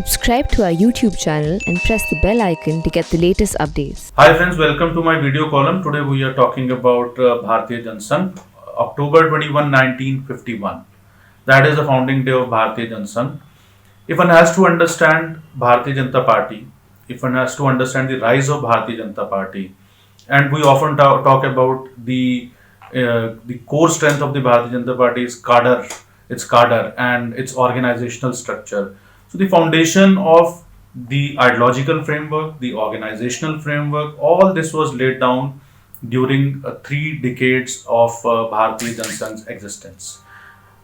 Subscribe to our YouTube channel and press the bell icon to get the latest updates. Hi friends, welcome to my video column. Today we are talking about Bharatiya Jansangh, October 21, 1951. That is the founding day of Bharatiya Jansangh. If one has to understand Bharatiya Janata Party, if one has to understand the rise of Bharatiya Janata Party, and we often talk about the core strength of the Bharatiya Janata Party is cadre and its organizational structure. So the foundation of the ideological framework, the organizational framework, all this was laid down during 3 decades of Bharatiya Jansangh's existence.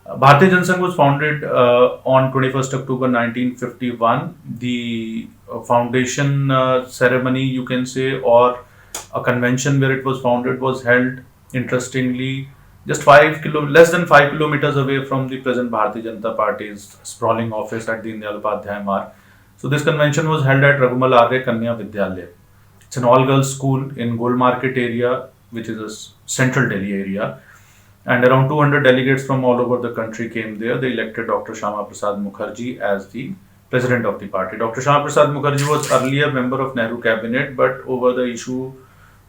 Bharatiya Jansangh was founded on 21st October 1951. The foundation ceremony, you can say, or a convention where it was founded was held, interestingly, just less than 5 kilometers away from the present Bharatiya Janata Party's sprawling office at the Deen Dayal Upadhyay Marg. So this convention was held at Raghumal Arya Kanya Vidyalaya. It's an all-girls school in Gol Market area, which is a central Delhi area. And around 200 delegates from all over the country came there. They elected Dr. Shyama Prasad Mukherjee as the president of the party. Dr. Shyama Prasad Mukherjee was earlier member of Nehru cabinet, but over the issue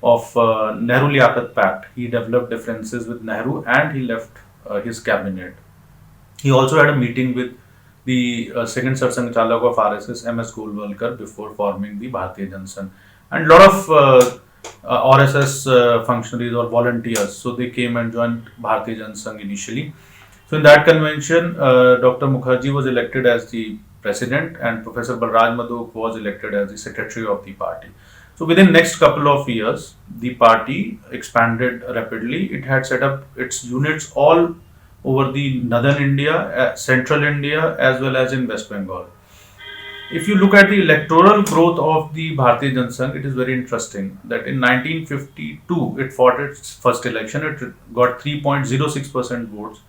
of Nehru-Liaquat Pact, he developed differences with Nehru and he left his cabinet. He also had a meeting with the second Sarsanghchalak of RSS, MS Golwalkar, before forming the Bharatiya Jansangh. And a lot of RSS functionaries or volunteers, so they came and joined Bharatiya Jansangh initially. So in that convention, Dr. Mukherjee was elected as the president and Professor Balraj Madhok was elected as the secretary of the party. So within next couple of years, the party expanded rapidly. It had set up its units all over the northern India, central India, as well as in West Bengal. If you look at the electoral growth of the Bharatiya Jansangh, it is very interesting that in 1952, it fought its first election. It got 3.06% votes.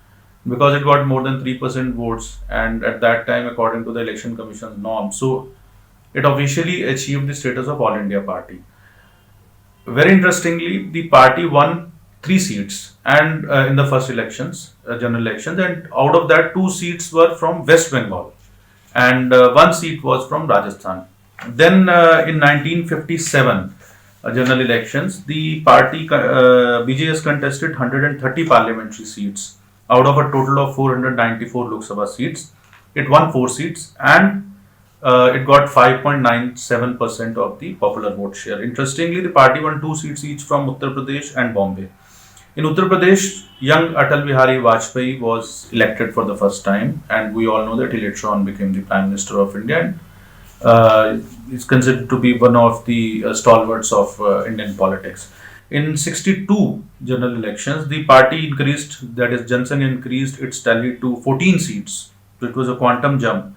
Because it got more than 3% votes, and at that time, according to the Election Commission's norms, so it officially achieved the status of All India Party. Very interestingly, the party won 3 seats and in the first elections, general elections, and out of that 2 seats were from West Bengal and 1 seat was from Rajasthan. Then in 1957 general elections, the party BJS contested 130 parliamentary seats out of a total of 494 Lok Sabha seats. It won 4 seats and it got 5.97% of the popular vote share. Interestingly, the party won 2 seats each from Uttar Pradesh and Bombay. In Uttar Pradesh, young Atal Bihari Vajpayee was elected for the first time, and we all know that he later on became the Prime Minister of India and is considered to be one of the stalwarts of Indian politics. In 62 general elections, the party increased, that is Jansangh increased its tally to 14 seats. So it was a quantum jump.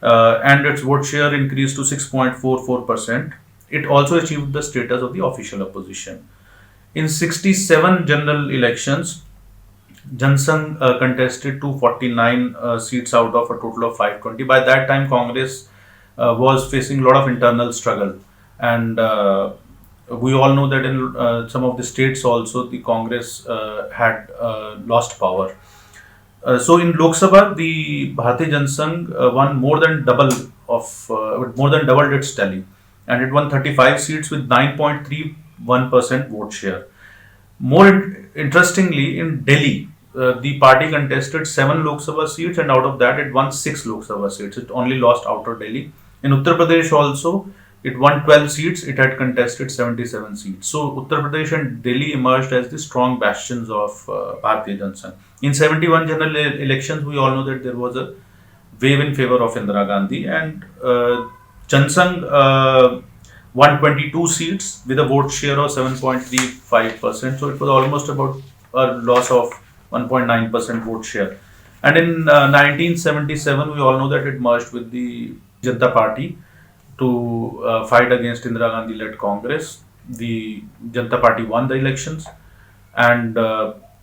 And its vote share increased to 6.44%. It also achieved the status of the official opposition. In 67 general elections, Jansangh contested 249 seats out of a total of 520. By that time, Congress was facing a lot of internal struggle, and we all know that in some of the states also the Congress had lost power. So in Lok Sabha, the Bharatiya Jansangh won more than doubled its tally, and it won 35 seats with 9.31% vote share. More interestingly, in Delhi, the party contested 7 Lok Sabha seats, and out of that, it won 6 Lok Sabha seats. It only lost outer Delhi. In Uttar Pradesh also, it won 12 seats. It had contested 77 seats. So Uttar Pradesh and Delhi emerged as the strong bastions of Bharatiya Jansangh. In 71 general elections, we all know that there was a wave in favor of Indira Gandhi, and Jansangh won 22 seats with a vote share of 7.35%. So it was almost about a loss of 1.9% vote share. And in 1977, we all know that it merged with the Janata Party to fight against Indira Gandhi-led Congress. The Janata Party won the elections, and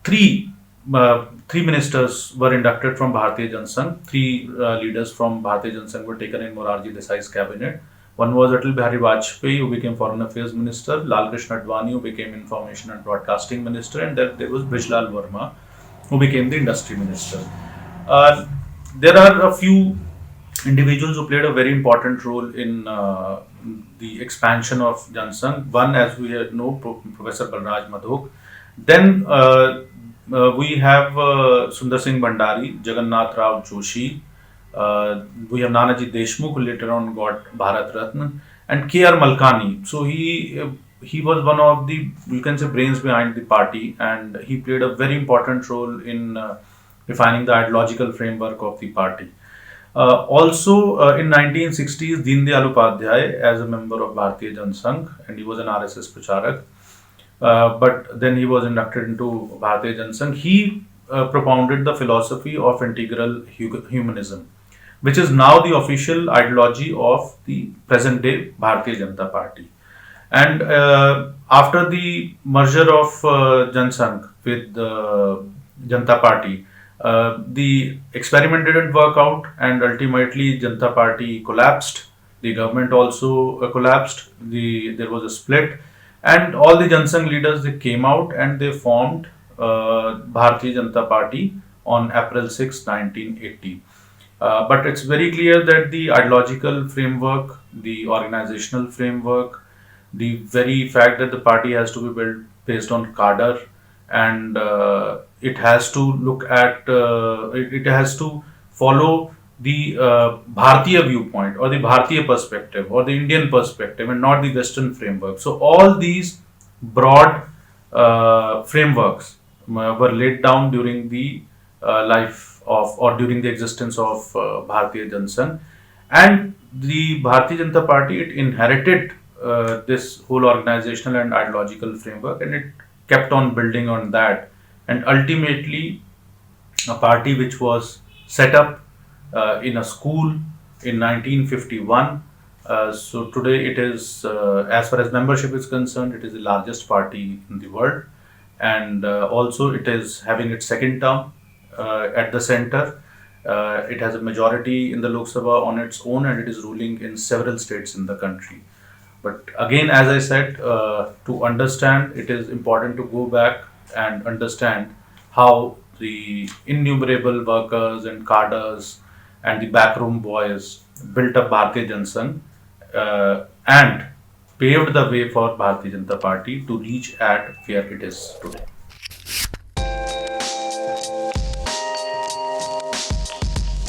three ministers were inducted from Bharatiya Jansangh. 3 leaders from Bharatiya Jansangh were taken in Morarji Desai's cabinet. One was Atal Bihari Vajpayee, who became Foreign Affairs Minister, Lal Krishna Advani, who became Information and Broadcasting Minister, and then there was Brijlal Verma, who became the Industry Minister. There are a few individuals who played a very important role in the expansion of Jansangh. One, as we know, Professor Balraj Madhok. Then we have Sundar Singh Bhandari, Jagannath Rao Joshi. We have Nanaji Deshmukh, who later on got Bharat Ratna, and K.R. Malkani. So he was one of the, you can say, brains behind the party, and he played a very important role in defining the ideological framework of the party. Also, in 1960s, Deen Dayal Upadhyay, as a member of Bharatiya Jansangh, and he was an RSS Pracharak, but then he was inducted into Bharatiya Jansangh. He propounded the philosophy of integral humanism, which is now the official ideology of the present day Bharatiya Janata Party. And after the merger of Jansangh with the Janata Party, the experiment didn't work out, and ultimately Janata Party collapsed. The government also collapsed. There was a split, and all the Jansangh leaders, they came out and they formed Bharatiya Janata Party on April 6, 1980. But it's very clear that the ideological framework, the organizational framework, the very fact that the party has to be built based on cadre, and it has to look at it has to follow the Bharatiya viewpoint, or the Bharatiya perspective, or the Indian perspective, and not the Western framework. So all these broad frameworks were laid down during the life of, or during the existence of Bharatiya Jansangh, and the Bharatiya Janata Party, it inherited this whole organizational and ideological framework, and it kept on building on that, and ultimately a party which was set up in a school in 1951. So today it is, as far as membership is concerned, it is the largest party in the world, and also it is having its second term at the center. It has a majority in the Lok Sabha on its own, and it is ruling in several states in the country. But again, as I said, to understand, it is important to go back and understand how the innumerable workers and cadres and the backroom boys built up Bharatiya Jansangh and paved the way for Bharatiya Janata Party to reach at where it is today.